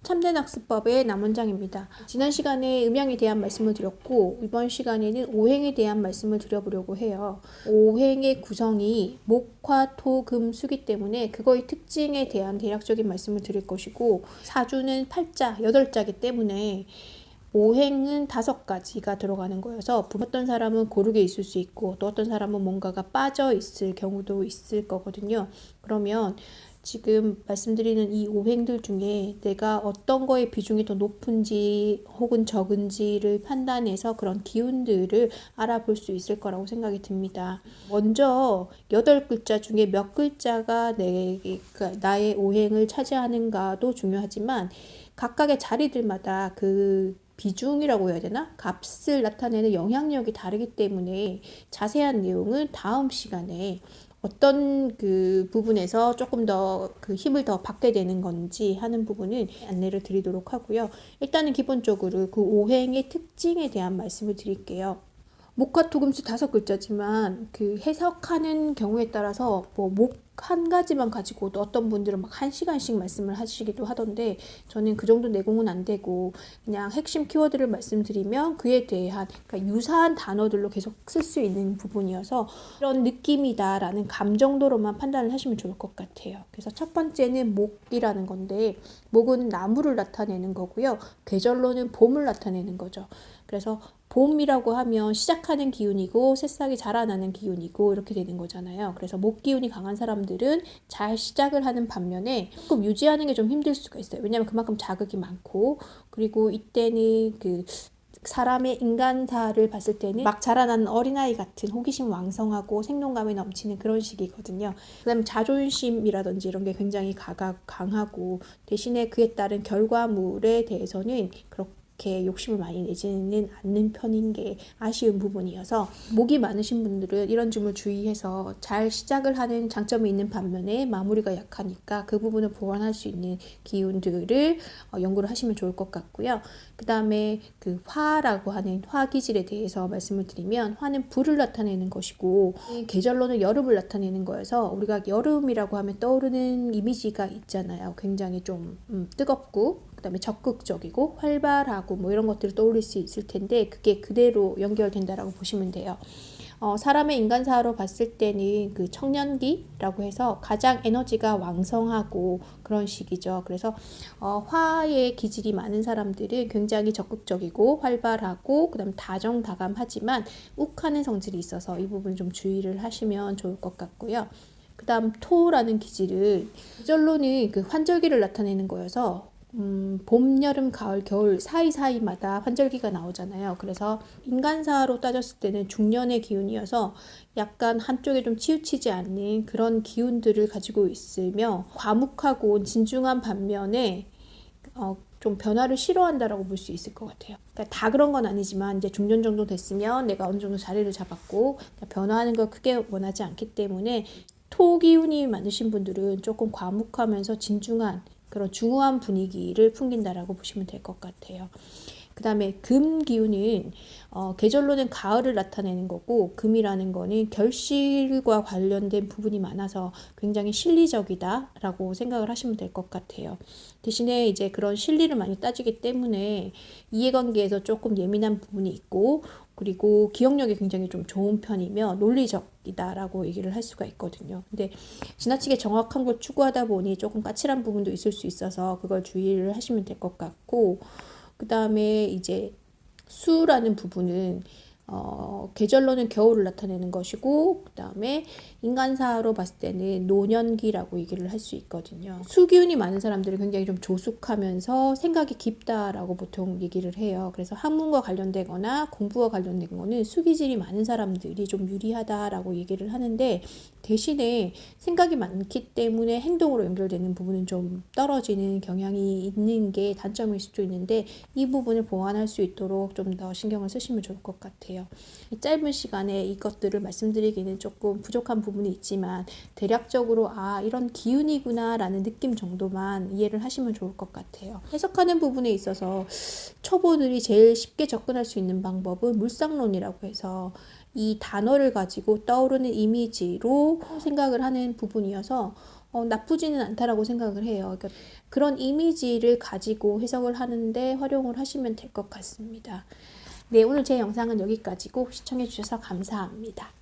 참된학습법의 남원장입니다. 지난 시간에 음양에 대한 말씀을 드렸고 이번 시간에는 오행에 대한 말씀을 드려보려고 해요. 오행의 구성이 목, 화, 토, 금, 수기 때문에 그거의 특징에 대한 대략적인 말씀을 드릴 것이고 사주는 8자, 8자이기 때문에 오행은 5가지가 들어가는 거여서 어떤 사람은 고르게 있을 수 있고 또 어떤 사람은 뭔가가 빠져 있을 경우도 있을 거거든요. 그러면 지금 말씀드리는 이 오행들 중에 내가 어떤 거의 비중이 더 높은지 혹은 적은지를 판단해서 그런 기운들을 알아볼 수 있을 거라고 생각이 듭니다. 먼저 8글자 중에 몇 글자가 나의 오행을 차지하는가도 중요하지만 각각의 자리들마다 그 비중이라고 해야 되나? 값을 나타내는 영향력이 다르기 때문에 자세한 내용은 다음 시간에 어떤 그 부분에서 조금 더 그 힘을 더 받게 되는 건지 하는 부분은 안내를 드리도록 하고요. 일단은 기본적으로 그 오행의 특징에 대한 말씀을 드릴게요. 목화토금수 5글자지만 그 해석하는 경우에 따라서 뭐 목 한 가지만 가지고 또 어떤 분들은 막 1시간씩 말씀을 하시기도 하던데 저는 그 정도 내공은 안 되고 그냥 핵심 키워드를 말씀드리면 그에 대한 그러니까 유사한 단어들로 계속 쓸 수 있는 부분이어서 이런 느낌이다라는 감 정도로만 판단을 하시면 좋을 것 같아요. 그래서 첫 번째는 목이라는 건데 목은 나무를 나타내는 거고요. 계절로는 봄을 나타내는 거죠. 그래서 봄이라고 하면 시작하는 기운이고 새싹이 자라나는 기운이고 이렇게 되는 거잖아요. 그래서 목 기운이 강한 사람들은 잘 시작을 하는 반면에 조금 유지하는 게 좀 힘들 수가 있어요. 왜냐하면 그만큼 자극이 많고 그리고 이때는 그 사람의 인간사를 봤을 때는 막 자라나는 어린아이 같은 호기심 왕성하고 생동감이 넘치는 그런 시기거든요. 그 다음에 자존심이라든지 이런 게 굉장히 강하고 대신에 그에 따른 결과물에 대해서는 그렇게 욕심을 많이 내지는 않는 편인 게 아쉬운 부분이어서 목이 많으신 분들은 이런 점을 주의해서 잘 시작을 하는 장점이 있는 반면에 마무리가 약하니까 그 부분을 보완할 수 있는 기운들을 연구를 하시면 좋을 것 같고요. 그 다음에 그 화라고 하는 화기질에 대해서 말씀을 드리면 화는 불을 나타내는 것이고 계절로는 여름을 나타내는 거여서 우리가 여름이라고 하면 떠오르는 이미지가 있잖아요. 굉장히 좀 뜨겁고 그 다음에 적극적이고 활발하고 뭐 이런 것들을 떠올릴 수 있을 텐데 그게 그대로 연결된다라고 보시면 돼요. 사람의 인간사로 봤을 때는 그 청년기라고 해서 가장 에너지가 왕성하고 그런 시기죠. 그래서 화의 기질이 많은 사람들은 굉장히 적극적이고 활발하고 그다음 다정다감하지만 욱하는 성질이 있어서 이 부분 좀 주의를 하시면 좋을 것 같고요. 그 다음 토라는 기질은 계절로는 그 환절기를 나타내는 거여서 봄, 여름, 가을, 겨울 사이사이마다 환절기가 나오잖아요. 그래서 인간사로 따졌을 때는 중년의 기운이어서 약간 한쪽에 좀 치우치지 않는 그런 기운들을 가지고 있으며 과묵하고 진중한 반면에 좀 변화를 싫어한다라고 볼 수 있을 것 같아요. 그러니까 다 그런 건 아니지만 이제 중년 정도 됐으면 내가 어느 정도 자리를 잡았고 변화하는 걸 크게 원하지 않기 때문에 토 기운이 많으신 분들은 조금 과묵하면서 진중한 그런 중후한 분위기를 풍긴다라고 보시면 될 것 같아요. 그 다음에 금 기운은 계절로는 가을을 나타내는 거고 금이라는 거는 결실과 관련된 부분이 많아서 굉장히 실리적이다라고 생각을 하시면 될 것 같아요. 대신에 이제 그런 실리를 많이 따지기 때문에 이해관계에서 조금 예민한 부분이 있고 그리고 기억력이 굉장히 좀 좋은 편이며 논리적이다라고 얘기를 할 수가 있거든요. 근데 지나치게 정확한 걸 추구하다 보니 조금 까칠한 부분도 있을 수 있어서 그걸 주의를 하시면 될 것 같고 그 다음에 이제 수라는 부분은 계절로는 겨울을 나타내는 것이고 그 다음에 인간사로 봤을 때는 노년기라고 얘기를 할 수 있거든요. 수기운이 많은 사람들은 굉장히 좀 조숙하면서 생각이 깊다라고 보통 얘기를 해요. 그래서 학문과 관련되거나 공부와 관련된 거는 수기질이 많은 사람들이 좀 유리하다라고 얘기를 하는데 대신에 생각이 많기 때문에 행동으로 연결되는 부분은 좀 떨어지는 경향이 있는 게 단점일 수도 있는데 이 부분을 보완할 수 있도록 좀 더 신경을 쓰시면 좋을 것 같아요. 짧은 시간에 이것들을 말씀드리기는 조금 부족한 부분이 있지만 대략적으로 이런 기운이구나 라는 느낌 정도만 이해를 하시면 좋을 것 같아요. 해석하는 부분에 있어서 초보들이 제일 쉽게 접근할 수 있는 방법은 물상론이라고 해서 이 단어를 가지고 떠오르는 이미지로 생각을 하는 부분이어서 나쁘지는 않다라고 생각을 해요. 그러니까 그런 이미지를 가지고 해석을 하는데 활용을 하시면 될 것 같습니다. 네, 오늘 제 영상은 여기까지고 시청해 주셔서 감사합니다.